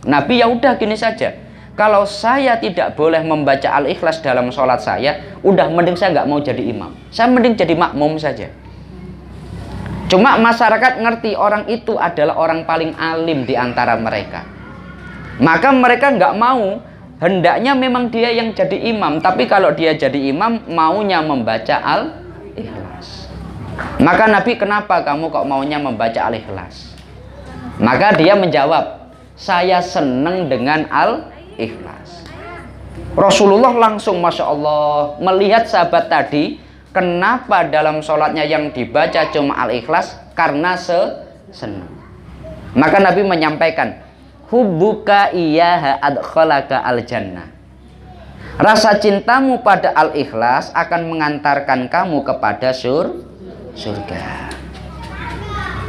Nabi ya udah gini saja. Kalau saya tidak boleh membaca Al-Ikhlas dalam sholat saya, udah mending saya nggak mau jadi imam. Saya mending jadi makmum saja. Cuma masyarakat ngerti orang itu adalah orang paling alim di antara mereka. Maka mereka nggak mau, hendaknya memang dia yang jadi imam. Tapi kalau dia jadi imam, maunya membaca Al-Ikhlas. Maka Nabi, kenapa kamu kok maunya membaca Al-Ikhlas? Maka dia menjawab, saya senang dengan Al-Ikhlas. Rasulullah langsung Masya Allah melihat sahabat tadi, kenapa dalam sholatnya yang dibaca cuma Al-Ikhlas? Karena senang. Maka Nabi menyampaikan, hubbuka iyyaha adkhalaka al-jannah. Rasa cintamu pada Al-Ikhlas akan mengantarkan kamu kepada surga.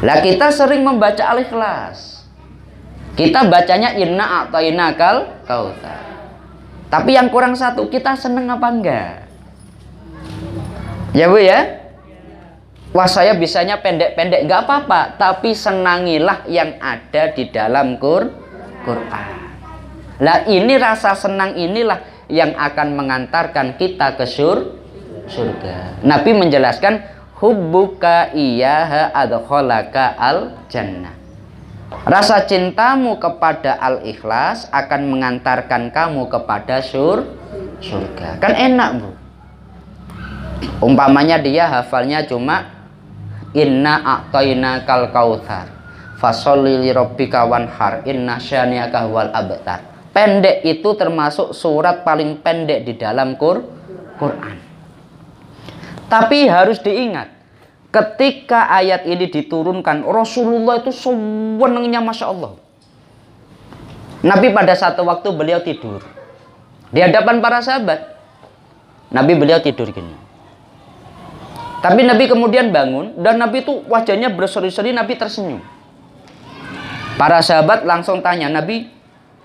Lah kita sering membaca Al-Ikhlas. Kita bacanya inna a'tainakal kautsar. Tapi yang kurang satu, kita seneng apa enggak? Ya Bu ya? Wah saya bisanya pendek-pendek, enggak apa-apa. Tapi senangilah yang ada di dalam Quran. Lah ini rasa senang inilah yang akan mengantarkan kita ke surga. Nabi menjelaskan, hubbuka iyyaha adkhalaka al-jannah. Rasa cintamu kepada Al-Ikhlas akan mengantarkan kamu kepada surga. Kan enak Bu. Umpamanya dia hafalnya cuma inna a'tainakal kautsar fasholli li rabbika wanhar inna syani'aka huwal abtar. Pendek itu termasuk surat paling pendek di dalam Quran. Tapi harus diingat, ketika ayat ini diturunkan, Rasulullah itu senangnya Masya Allah. Nabi pada satu waktu beliau tidur di hadapan para sahabat. Nabi beliau tidur gini. Tapi Nabi kemudian bangun dan Nabi itu wajahnya berseri-seri, Nabi tersenyum. Para sahabat langsung tanya, Nabi,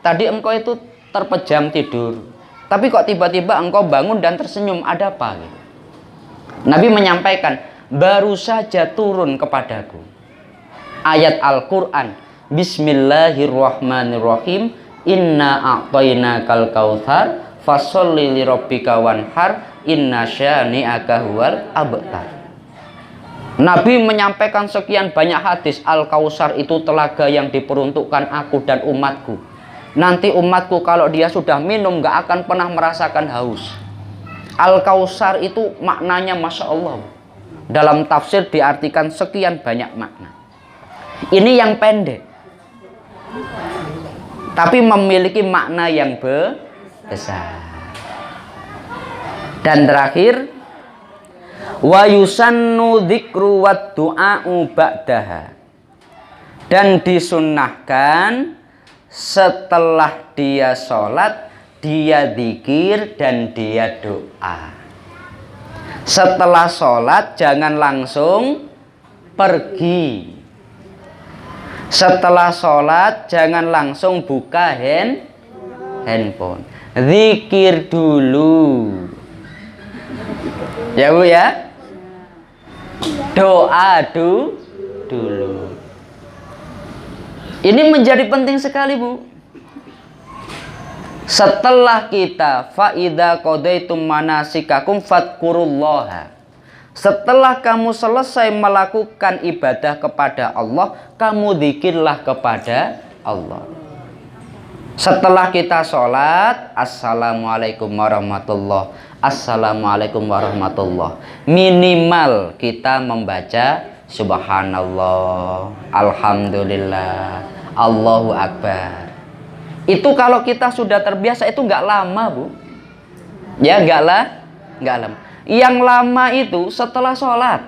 tadi engkau itu terpejam tidur, tapi kok tiba-tiba engkau bangun dan tersenyum, ada apa? Gitu. Nabi menyampaikan, baru saja turun kepadaku ayat Al-Quran Bismillahirrahmanirrahim. Inna a'tainakal kautsar fasholli lirabbika wanhar inna syani'aka huwal abtar. Nabi menyampaikan sekian banyak hadis. Al-Kausar itu telaga yang diperuntukkan aku dan umatku. Nanti umatku kalau dia sudah minum gak akan pernah merasakan haus. Al-Kausar itu maknanya Masya Allah. Dalam tafsir diartikan sekian banyak makna. Ini yang pendek, tapi memiliki makna yang besar. Dan terakhir, wa yusannu dzikru wad du'a'u ba'daha. Dan disunnahkan setelah dia sholat, dia zikir dan dia doa. Setelah sholat jangan langsung pergi. Setelah sholat jangan langsung buka handphone. Zikir dulu. Ya Bu ya. Doa dulu. Ini menjadi penting sekali Bu. Setelah kita fa'idha qadaitum manasikakum fadkurullaha. Setelah kamu selesai melakukan ibadah kepada Allah, kamu zikirlah kepada Allah. Setelah kita sholat, assalamualaikum warahmatullah, assalamualaikum warahmatullah. Minimal kita membaca subhanallah, alhamdulillah, Allahu akbar. Itu kalau kita sudah terbiasa itu nggak lama Bu. Ya nggak lama. Yang lama itu setelah sholat.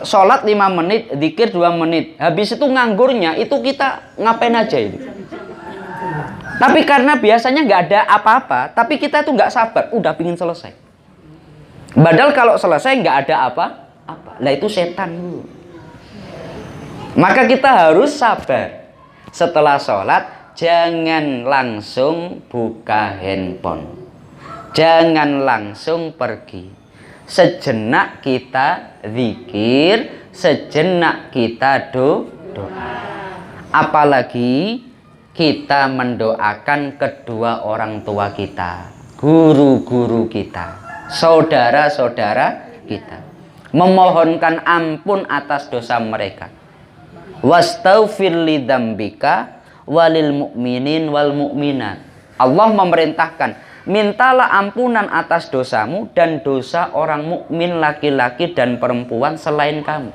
Sholat 5 menit, zikir 2 menit. Habis itu nganggurnya itu kita ngapain aja itu. Tapi karena biasanya nggak ada apa-apa, tapi kita itu nggak sabar, udah pingin selesai. Padahal kalau selesai nggak ada apa-apa. Lah itu setan Bu. Maka kita harus sabar. Setelah sholat jangan langsung buka handphone. Jangan langsung pergi. Sejenak kita zikir, sejenak kita doa. Apalagi kita mendoakan kedua orang tua kita, guru-guru kita, saudara-saudara kita. Memohonkan ampun atas dosa mereka. Wastaghfir lidzambika walil mu'minin wal mu'minat. Allah memerintahkan, mintalah ampunan atas dosamu dan dosa orang mukmin laki-laki dan perempuan selain kamu,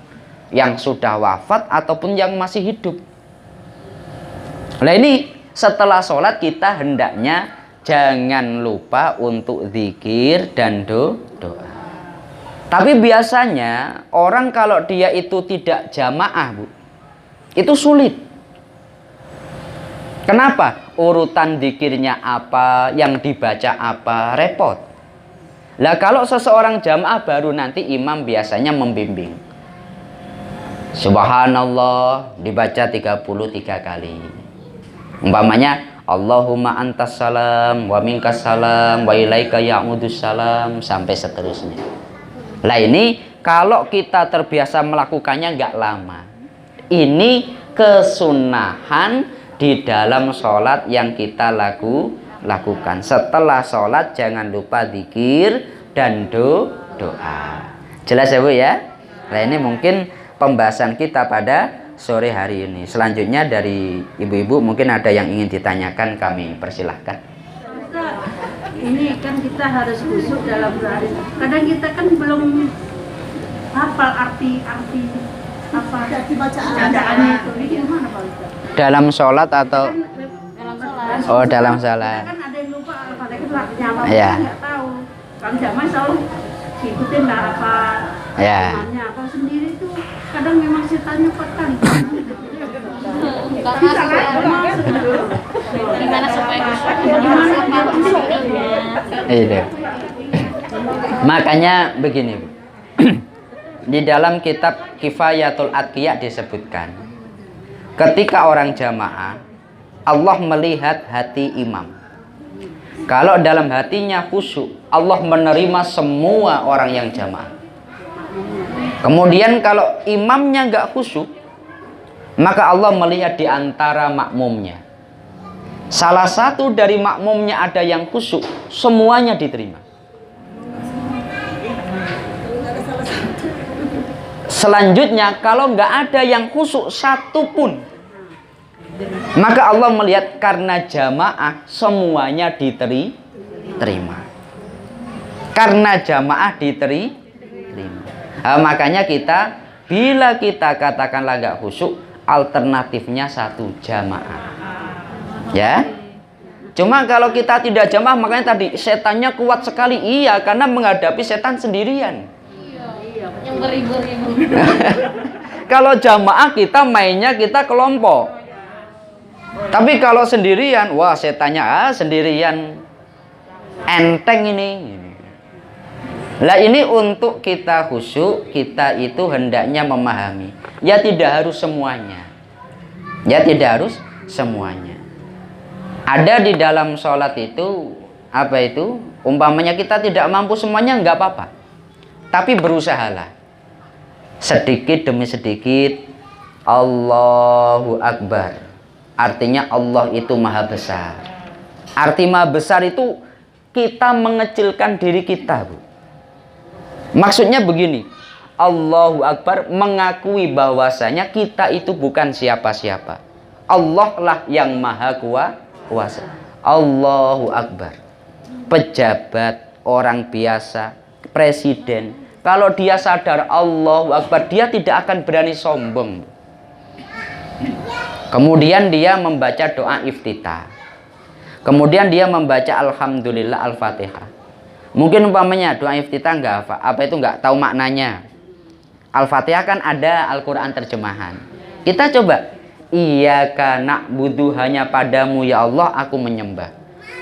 yang sudah wafat ataupun yang masih hidup. Nah ini setelah sholat kita hendaknya jangan lupa untuk zikir dan doa. Tapi biasanya orang kalau dia itu tidak jamaah Bu, itu sulit. Kenapa? Urutan zikirnya apa, yang dibaca apa, repot. Lah kalau seseorang jamaah baru nanti imam biasanya membimbing. Subhanallah dibaca 33 kali. Umpamanya Allahumma antas salam wa minkas salam wa ilaika ya'udus salam sampai seterusnya. Lah ini kalau kita terbiasa melakukannya nggak lama. Ini kesunahan di dalam sholat yang kita lakukan. Setelah sholat jangan lupa zikir dan doa. Jelas ya Bu ya? Nah ini mungkin pembahasan kita pada sore hari ini. Selanjutnya dari ibu-ibu mungkin ada yang ingin ditanyakan, kami persilahkan. Ini kan kita harus khusyuk dalam berhari. Kadang kita kan belum hafal arti apa bacaannya itu. Ini gimana Pak Ustaz? Dalam sholat atau Dalam sholat. oh dalam sholat. Kan ada yang lupa Al-Fatihah apa Iya. nggak tahu. Kalau zaman selalu ikutin lah apa Iya. namanya. Kalau sendiri tuh kadang memang setannya 4 kali. Gimana supaya Itu. Makanya begini Bu. Di dalam kitab Kifayatul Atqiya disebutkan, ketika orang jamaah, Allah melihat hati imam. Kalau dalam hatinya khusyuk, Allah menerima semua orang yang jamaah. Kemudian kalau imamnya nggak khusyuk, Maka Allah melihat di antara makmumnya. Salah satu dari makmumnya ada yang khusyuk, semuanya diterima. Selanjutnya, kalau nggak ada yang khusyuk satu pun, maka Allah melihat karena jamaah semuanya diterima. Karena jamaah diterima. Nah, makanya kita, bila kita katakanlah nggak khusyuk, alternatifnya satu, jamaah. Ya. Cuma kalau kita tidak jamaah, makanya tadi setannya kuat sekali. Iya, karena menghadapi setan sendirian. Yang beribu-ribu. Kalau jamaah kita mainnya kita kelompok. Tapi kalau sendirian, wah setannya sendirian. Enteng ini. Lah ini untuk kita khusyuk, kita itu hendaknya memahami. Ya tidak harus semuanya. Ya tidak harus semuanya. Ada di dalam sholat itu, apa itu? Umpamanya kita tidak mampu semuanya, nggak apa-apa. Tapi berusahalah. Sedikit demi sedikit, Allahu Akbar. Artinya Allah itu maha besar. Arti maha besar itu kita mengecilkan diri kita, Bu. Maksudnya begini, Allahu Akbar mengakui bahwasanya kita itu bukan siapa-siapa. Allah lah yang maha kuasa. Allahu Akbar. Pejabat, orang biasa, presiden, kalau dia sadar Allahu Akbar, dia tidak akan berani sombong. Kemudian dia membaca doa iftitah. Kemudian dia membaca Alhamdulillah Al-Fatihah. Mungkin umpamanya doa iftitah apa itu nggak tahu maknanya. Al-Fatihah kan ada Al-Quran terjemahan. Kita coba, Iyyaka na'budu, hanya padamu ya Allah aku menyembah.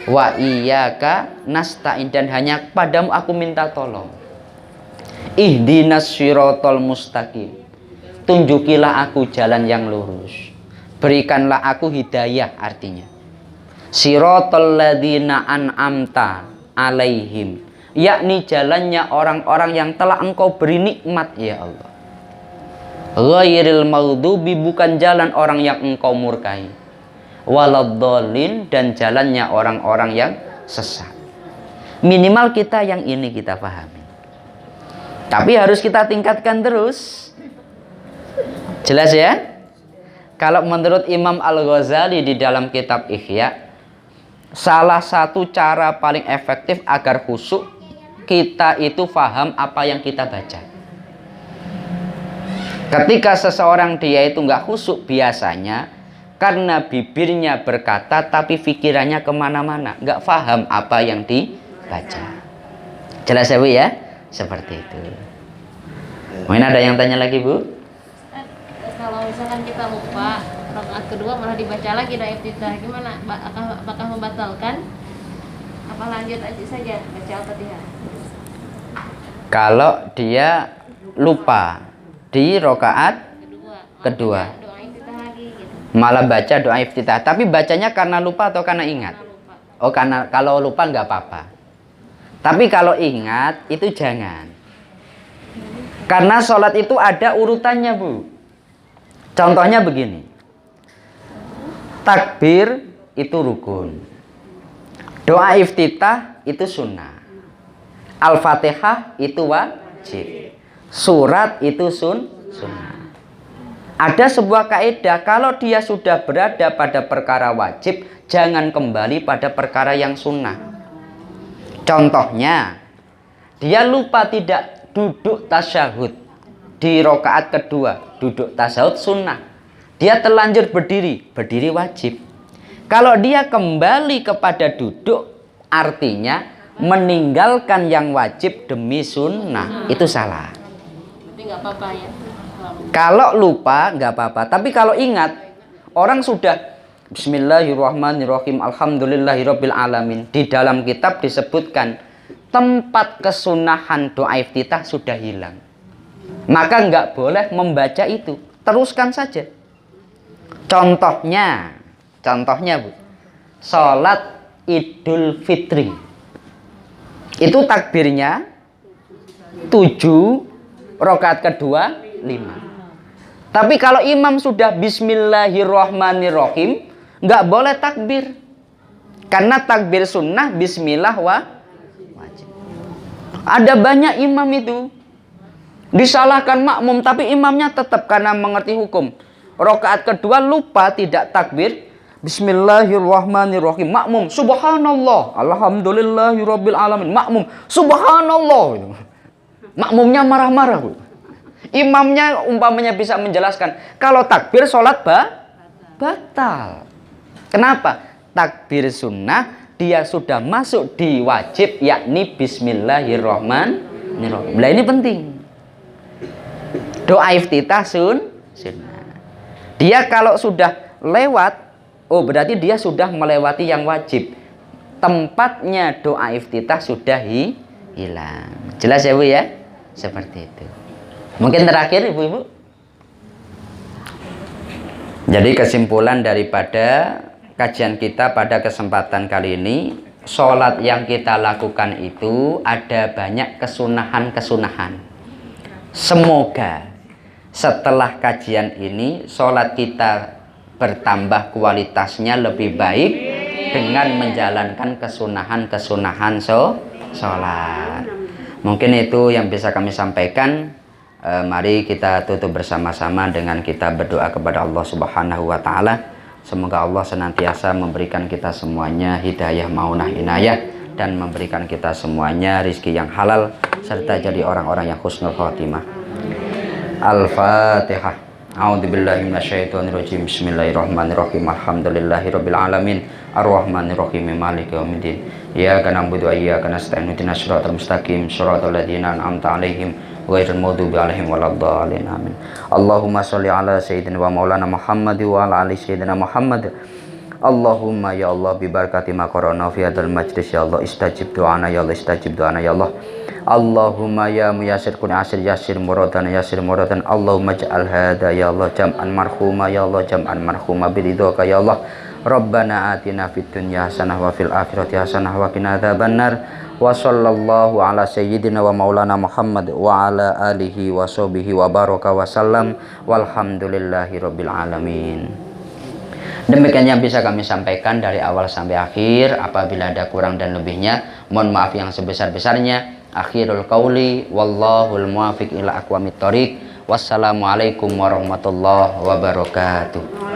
Wa iyyaka nasta'in, dan hanya padamu aku minta tolong. Ihdinas siratal mustaqim, tunjukilah aku jalan yang lurus. Berikanlah aku hidayah, artinya. Siratal ladzina an'amta alaihim, yakni jalannya orang-orang yang telah engkau beri nikmat ya Allah. Ghairil maghdubi, bukan jalan orang yang engkau murkai. Waladhdallin, dan jalannya orang-orang yang sesat. Minimal kita yang ini kita pahami. Tapi harus kita tingkatkan terus. Jelas ya? Kalau menurut Imam Al-Ghazali di dalam kitab Ihya, salah satu cara paling efektif agar khusyuk, kita itu paham apa yang kita baca. Ketika seseorang dia itu nggak khusyuk, biasanya karena bibirnya berkata tapi pikirannya kemana-mana, nggak paham apa yang dibaca. Jelas ya Bu ya? Seperti itu. Mungkin ada yang tanya lagi Bu? Kalau misalkan kita lupa, rakaat kedua malah dibaca lagi doa iftitah, gimana? Apakah membatalkan? Apa lanjut aja saja baca Al-Fatihah? Kalau dia lupa di rakaat kedua, doa iftitah lagi gitu. malah baca doa iftitah, tapi bacanya karena lupa atau karena ingat? Oh, karena kalau lupa nggak apa-apa. Tapi kalau ingat itu jangan. Karena sholat itu ada urutannya Bu. Contohnya begini. Takbir itu rukun. Doa iftitah itu sunnah. Al-Fatihah itu wajib. Surat itu sunnah. Ada sebuah kaidah, kalau dia sudah berada pada perkara wajib, jangan kembali pada perkara yang sunnah. Contohnya, dia lupa tidak duduk tasyahud di rakaat kedua, duduk tasyahud sunnah. Dia terlanjur berdiri wajib. Kalau dia kembali kepada duduk, artinya meninggalkan yang wajib demi sunnah, itu salah. Tapi nggak apa-apa ya. Kalau lupa nggak apa-apa, tapi kalau ingat, orang sudah Bismillahirrahmanirrahim, Alhamdulillahirabbil alamin, di dalam kitab disebutkan tempat kesunahan doa iftitah sudah hilang, maka nggak boleh membaca itu, teruskan saja. Contohnya Bu, sholat Idul Fitri, itu takbirnya 7, rakaat kedua 5. Tapi kalau imam sudah bismillahirrahmanirrahim, nggak boleh takbir. Karena takbir sunnah, bismillah wajib. Ada banyak imam itu disalahkan makmum, tapi imamnya tetap karena mengerti hukum. Rakaat kedua lupa tidak takbir, bismillahirrahmanirrahim. Makmum, subhanallah, alhamdulillahirabbil alamin. Makmum, subhanallah. Makmumnya marah-marah. Imamnya umpamanya bisa menjelaskan, kalau takbir sholat batal. Kenapa? Takbir sunnah dia sudah masuk di wajib, yakni bismillahirrahmanirrahim. Nah ini penting. Doa iftitah sunnah. Dia kalau sudah lewat, oh berarti dia sudah melewati yang wajib. Tempatnya doa iftitah sudah hilang. Jelas ya Bu ya? Seperti itu. Mungkin terakhir Ibu-ibu. Jadi kesimpulan daripada kajian kita pada kesempatan kali ini, sholat yang kita lakukan itu ada banyak kesunahan-kesunahan. Semoga setelah kajian ini sholat kita bertambah kualitasnya lebih baik dengan menjalankan kesunahan-kesunahan sholat. Mungkin itu yang bisa kami sampaikan. Mari kita tutup bersama-sama dengan kita berdoa kepada Allah Subhanahu wa Ta'ala. Semoga Allah senantiasa memberikan kita semuanya hidayah, maunah, inayah, dan memberikan kita semuanya rizki yang halal serta jadi orang-orang yang husnul khotimah. Al-Fatihah. A'udzubillahi minasyaitonirrajim. Bismillahirrahmanirrahim. Alhamdulillahirabbil alamin. Arrahmanirrahim. Maliki yaumiddin. Iyyaka na'budu wa iyyaka nasta'in. Ihdinas siratal mustaqim. Shiratal ladzina an'amta 'alaihim ghairil maghdubi 'alaihim waladdallin. Amin. Allahumma shalli ala sayyidina wa maulana Muhammad wa ala ali sayyidina Muhammad. Allahumma ya Allah bi barakati ma qara'na fi hadzal majlis ya Allah istajib doana ya Allah istajib doana ya Allah. Allahumma ya muyassir kun asir yassir muradan yassir muradan. Allahumma ja'al hada ya Allah jam'an marhuma ya Allah jam'an marhuma biridhaka ya Allah. Rabbana atina fid dunya hasanah wa fil akhirati hasanah wa qina adzabannar. Wa sallallahu ala sayyidina wa maulana Muhammad wa ala alihi wa sahbihi wa baraka wa sallam walhamdulillahi rabbil alamin. Demikian yang bisa kami sampaikan dari awal sampai akhir. Apabila ada kurang dan lebihnya, mohon maaf yang sebesar-besarnya. Akhirul qauli wallahul muwafiq ila aqwamit thoriq. Wassalamualaikum warahmatullahi wabarakatuh.